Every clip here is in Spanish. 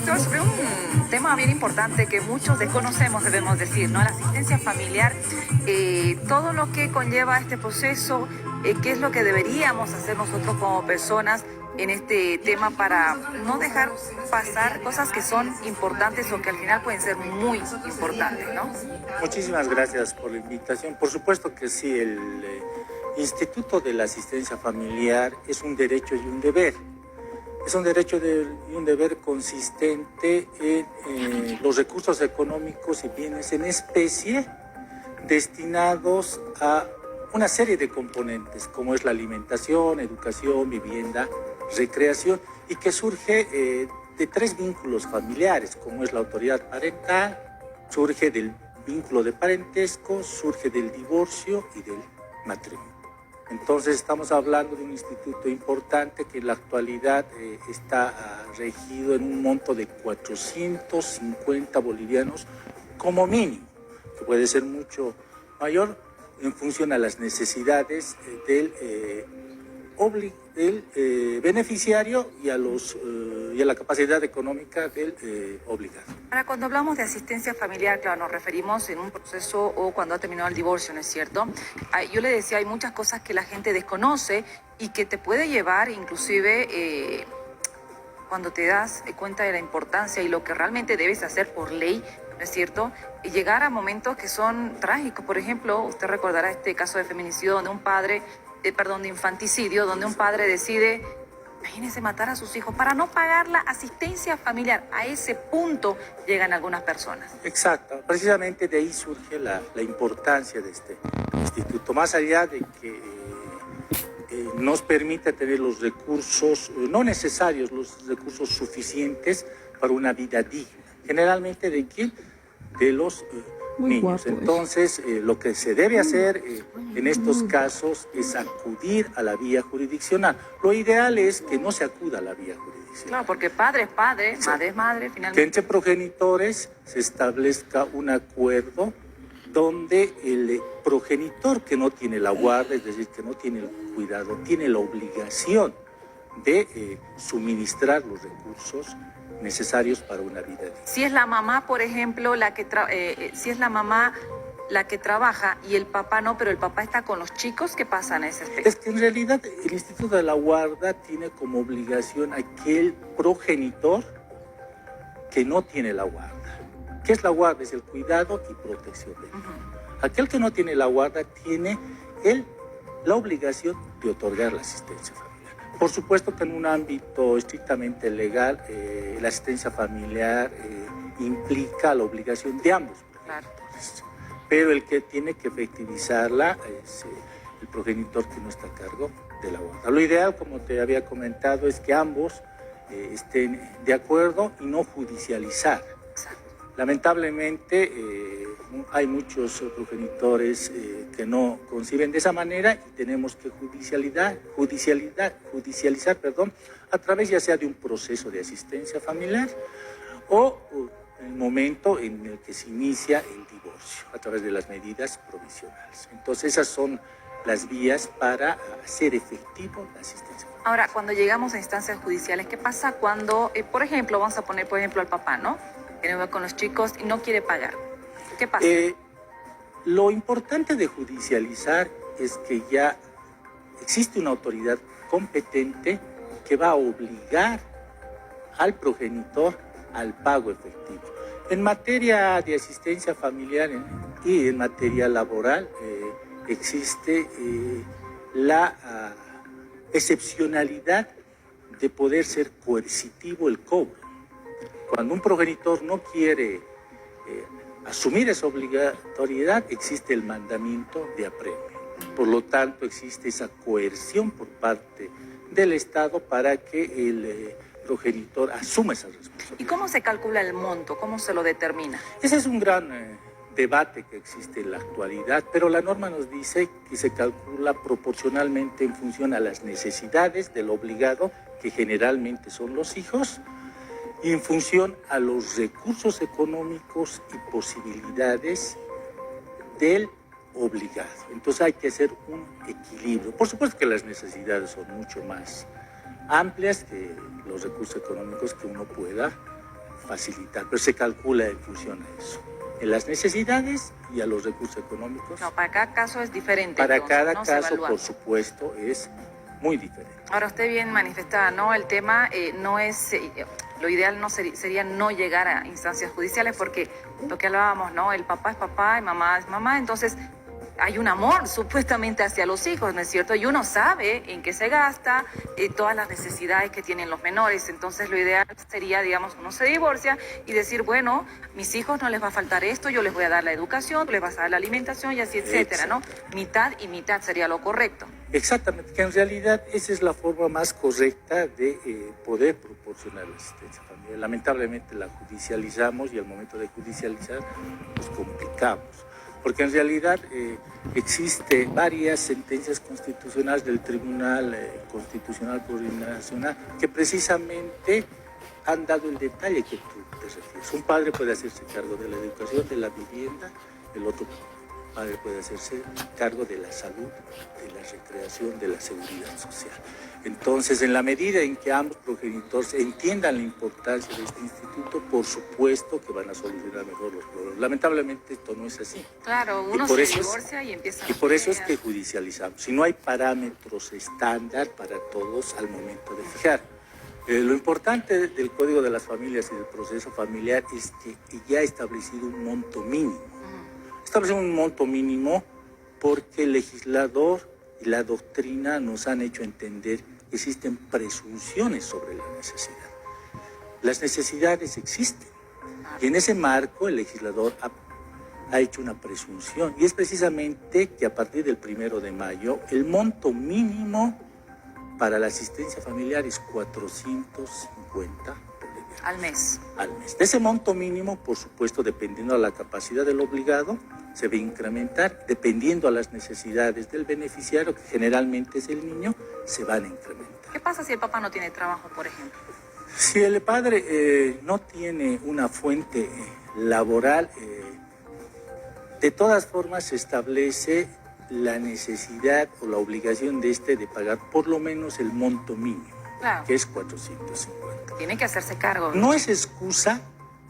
doctor, sobre un tema bien importante que muchos desconocemos, debemos decir, ¿no? La asistencia familiar, todo lo que conlleva este proceso, qué es lo que deberíamos hacer nosotros como personas en este tema para no dejar pasar cosas que son importantes o que al final pueden ser muy importantes, ¿no? Muchísimas gracias por la invitación. Por supuesto que sí, el Instituto de la Asistencia Familiar es un derecho y un deber. Es un derecho y un deber consistente en los recursos económicos y bienes en especie destinados a una serie de componentes, como es la alimentación, educación, vivienda, recreación, y que surge de tres vínculos familiares, como es la autoridad parental, surge del vínculo de parentesco, surge del divorcio y del matrimonio. Entonces estamos hablando de un instituto importante que en la actualidad está regido en un monto de 450 bolivianos como mínimo, que puede ser mucho mayor en función a las necesidades del beneficiario y a la capacidad económica del obligado. Ahora, cuando hablamos de asistencia familiar, claro, nos referimos en un proceso o cuando ha terminado el divorcio, ¿no es cierto? Yo le decía, hay muchas cosas que la gente desconoce y que te puede llevar, inclusive, cuando te das cuenta de la importancia y lo que realmente debes hacer por ley, ¿no es cierto? Y llegar a momentos que son trágicos. Por ejemplo, usted recordará este caso de feminicidio donde de infanticidio, donde un padre decide, imagínese, matar a sus hijos para no pagar la asistencia familiar. A ese punto llegan algunas personas. Exacto, precisamente de ahí surge la importancia de este instituto, más allá de que nos permite tener los recursos, no necesarios, los recursos suficientes para una vida digna. Generalmente, ¿de quién? De los niños. Entonces, lo que se debe hacer en estos casos es acudir a la vía jurisdiccional. Lo ideal es que no se acuda a la vía jurisdiccional. Claro, porque padre es padre, sí. Madre es madre, finalmente. Que entre progenitores se establezca un acuerdo donde el progenitor que no tiene la guarda, es decir, que no tiene el cuidado, tiene la obligación de suministrar los recursos necesarios para una vida digna. Si es la mamá, por ejemplo, si es la mamá la que trabaja y el papá no, pero el papá está con los chicos, ¿qué pasa en ese aspecto? Es que en realidad el Instituto de la Guarda tiene como obligación aquel progenitor que no tiene la guarda. ¿Qué es la guarda? Es el cuidado y protección del niño. Aquel que no tiene la guarda tiene la obligación de otorgar la asistencia familiar. Por supuesto que en un ámbito estrictamente legal, la asistencia familiar implica la obligación de ambos. Claro. Pero el que tiene que efectivizarla es el progenitor que no está a cargo de la guarda. Lo ideal, como te había comentado, es que ambos estén de acuerdo y no judicializar. Lamentablemente hay muchos progenitores que no conciben de esa manera y tenemos que judicializar, a través ya sea de un proceso de asistencia familiar o el momento en el que se inicia el divorcio, a través de las medidas provisionales. Entonces esas son las vías para hacer efectivo la asistencia familiar. Ahora, cuando llegamos a instancias judiciales, ¿qué pasa cuando, por ejemplo, vamos a poner por ejemplo al papá, ¿no? Que no va con los chicos y no quiere pagar? ¿Qué pasa? Lo importante de judicializar es que ya existe una autoridad competente que va a obligar al progenitor al pago efectivo. En materia de asistencia familiar y en materia laboral existe la excepcionalidad de poder ser coercitivo el cobro. Cuando un progenitor no quiere asumir esa obligatoriedad, existe el mandamiento de apremio. Por lo tanto, existe esa coerción por parte del Estado para que el progenitor asuma esa responsabilidad. ¿Y cómo se calcula el monto? ¿Cómo se lo determina? Ese es un gran debate que existe en la actualidad, pero la norma nos dice que se calcula proporcionalmente en función a las necesidades del obligado, que generalmente son los hijos, y en función a los recursos económicos y posibilidades del obligado. Entonces hay que hacer un equilibrio. Por supuesto que las necesidades son mucho más amplias que los recursos económicos que uno pueda facilitar, pero se calcula en función a eso, en las necesidades y a los recursos económicos. No, para cada caso es diferente. Para entonces, cada ¿no? caso, por supuesto, es muy diferente. Ahora usted bien manifestaba, ¿no? El tema no es, lo ideal no sería no llegar a instancias judiciales porque lo que hablábamos, ¿no? El papá es papá y mamá es mamá, entonces hay un amor supuestamente hacia los hijos, ¿no es cierto? Y uno sabe en qué se gasta, todas las necesidades que tienen los menores. Entonces lo ideal sería, digamos, uno se divorcia y decir, bueno, mis hijos no les va a faltar esto, yo les voy a dar la educación, tú les vas a dar la alimentación y así, etcétera, ¿no? Mitad y mitad sería lo correcto. Exactamente, que en realidad esa es la forma más correcta de poder proporcionar la asistencia familiar. Lamentablemente la judicializamos y al momento de judicializar nos complicamos. Porque en realidad existen varias sentencias constitucionales del Tribunal Constitucional Plurinacional que precisamente han dado el detalle que tú te refieres. Un padre puede hacerse cargo de la educación, de la vivienda, el otro padre puede hacerse cargo de la salud, de la recreación, de la seguridad social. Entonces, en la medida en que ambos progenitores entiendan la importancia de este instituto, por supuesto que van a solucionar mejor los problemas. Lamentablemente esto no es así. Claro, uno se divorcia y empieza a... Y por eso es que judicializamos. Si no hay parámetros estándar para todos al momento de fijar. Lo importante del Código de las Familias y del proceso familiar es que ya ha establecido un monto mínimo. Establecer un monto mínimo porque el legislador y la doctrina nos han hecho entender que existen presunciones sobre la necesidad. Las necesidades existen y en ese marco el legislador ha hecho una presunción y es precisamente que a partir del 1 de mayo el monto mínimo para la asistencia familiar es 450 al mes. Al mes. De ese monto mínimo, por supuesto, dependiendo de la capacidad del obligado, se va a incrementar, dependiendo a las necesidades del beneficiario, que generalmente es el niño, se van a incrementar. ¿Qué pasa si el papá no tiene trabajo, por ejemplo? Si el padre no tiene una fuente laboral, de todas formas se establece la necesidad o la obligación de de pagar por lo menos el monto mínimo, claro, que es 450. Tiene que hacerse cargo. No es excusa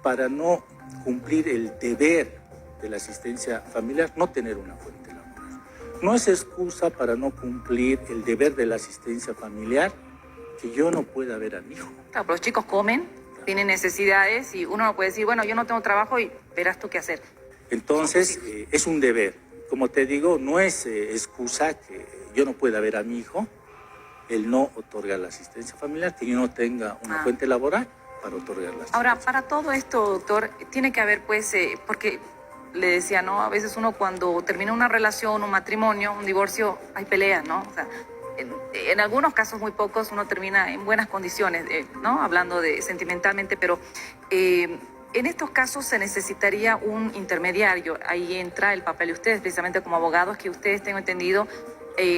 para no cumplir el deber de la asistencia familiar, no tener una fuente laboral. No es excusa para no cumplir el deber de la asistencia familiar que yo no pueda ver a mi hijo. Claro, pero los chicos comen, claro, tienen necesidades y uno no puede decir, bueno, yo no tengo trabajo y verás tú qué hacer. Entonces, es un deber. Como te digo, no es excusa que yo no pueda ver a mi hijo, el no otorga la asistencia familiar, que yo no tenga una fuente laboral para otorgar la asistencia. Ahora, para todo esto, doctor, tiene que haber, pues, porque le decía, ¿no? A veces uno cuando termina una relación, un matrimonio, un divorcio, hay peleas, ¿no? O sea, en algunos casos, muy pocos, uno termina en buenas condiciones, ¿no? Hablando de sentimentalmente, pero en estos casos se necesitaría un intermediario. Ahí entra el papel de ustedes, precisamente como abogados, que ustedes, tengo entendido,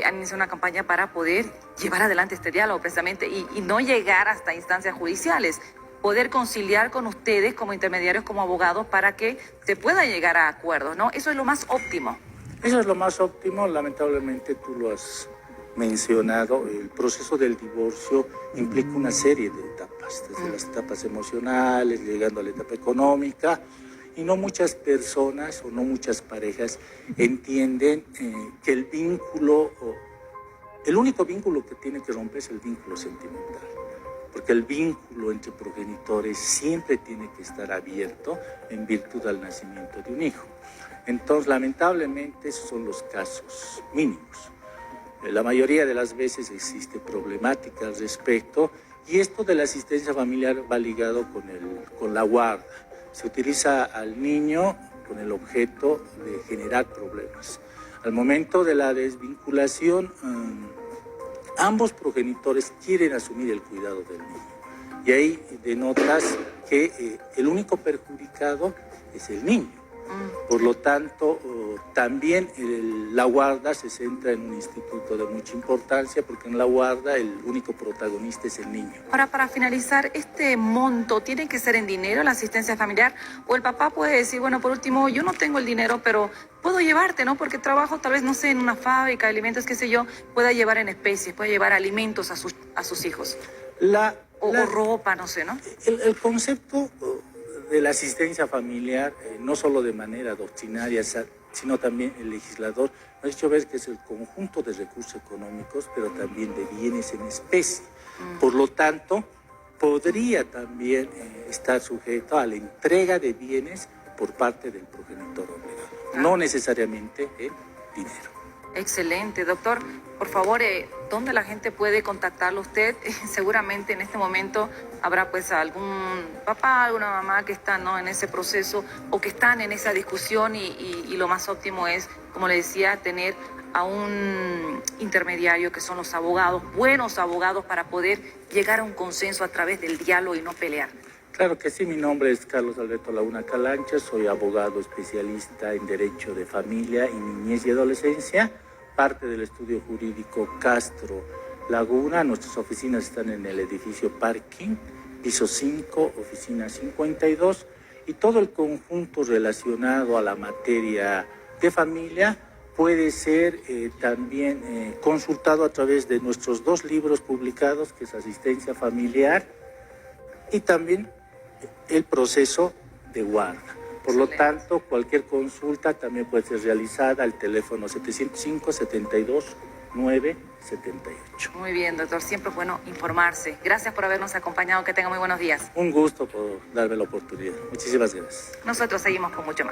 han iniciado una campaña para poder llevar adelante este diálogo precisamente y no llegar hasta instancias judiciales, poder conciliar con ustedes como intermediarios, como abogados, para que se pueda llegar a acuerdos, ¿no? Eso es lo más óptimo. Eso es lo más óptimo, lamentablemente tú lo has mencionado, el proceso del divorcio implica una serie de etapas, desde las etapas emocionales, llegando a la etapa económica, y no muchas personas o no muchas parejas entienden que el vínculo, el único vínculo que tiene que romper es el vínculo sentimental, porque el vínculo entre progenitores siempre tiene que estar abierto en virtud del nacimiento de un hijo. Entonces, lamentablemente, esos son los casos mínimos. La mayoría de las veces existe problemática al respecto y esto de la asistencia familiar va ligado con la guarda. Se utiliza al niño con el objeto de generar problemas. Al momento de la desvinculación, ambos progenitores quieren asumir el cuidado del niño. Y ahí denotas que el único perjudicado es el niño. Por lo tanto, también la guarda se centra en un instituto de mucha importancia porque en la guarda el único protagonista es el niño. Ahora, para finalizar, ¿este monto tiene que ser en dinero, la asistencia familiar? ¿O el papá puede decir, bueno, por último, yo no tengo el dinero, pero puedo llevarte, ¿no? Porque trabajo tal vez, no sé, en una fábrica de alimentos, qué sé yo, pueda llevar en especies, puede llevar alimentos a sus hijos. O ropa, no sé, ¿no? El concepto de la asistencia familiar, no solo de manera doctrinaria, sino también el legislador nos ha hecho ver que es el conjunto de recursos económicos, pero también de bienes en especie. Por lo tanto, podría también estar sujeto a la entrega de bienes por parte del progenitor obligado, no necesariamente el dinero. Excelente, doctor. Por favor, ¿dónde la gente puede contactarlo a usted? Seguramente en este momento habrá pues algún papá, alguna mamá que están, ¿no?, en ese proceso o que están en esa discusión y lo más óptimo es, como le decía, tener a un intermediario que son los abogados, buenos abogados para poder llegar a un consenso a través del diálogo y no pelear. Claro que sí, mi nombre es Carlos Alberto Laguna Calancha, soy abogado especialista en Derecho de Familia y Niñez y Adolescencia, parte del estudio jurídico Castro Laguna. Nuestras oficinas están en el edificio Parking, piso 5, oficina 52, y todo el conjunto relacionado a la materia de familia puede ser también consultado a través de nuestros 2 libros publicados, que es Asistencia Familiar y también el proceso de guarda. Por lo tanto, cualquier consulta también puede ser realizada al teléfono 705-72-978. Muy bien, doctor. Siempre es bueno informarse. Gracias por habernos acompañado. Que tenga muy buenos días. Un gusto por darme la oportunidad. Muchísimas gracias. Nosotros seguimos con mucho más.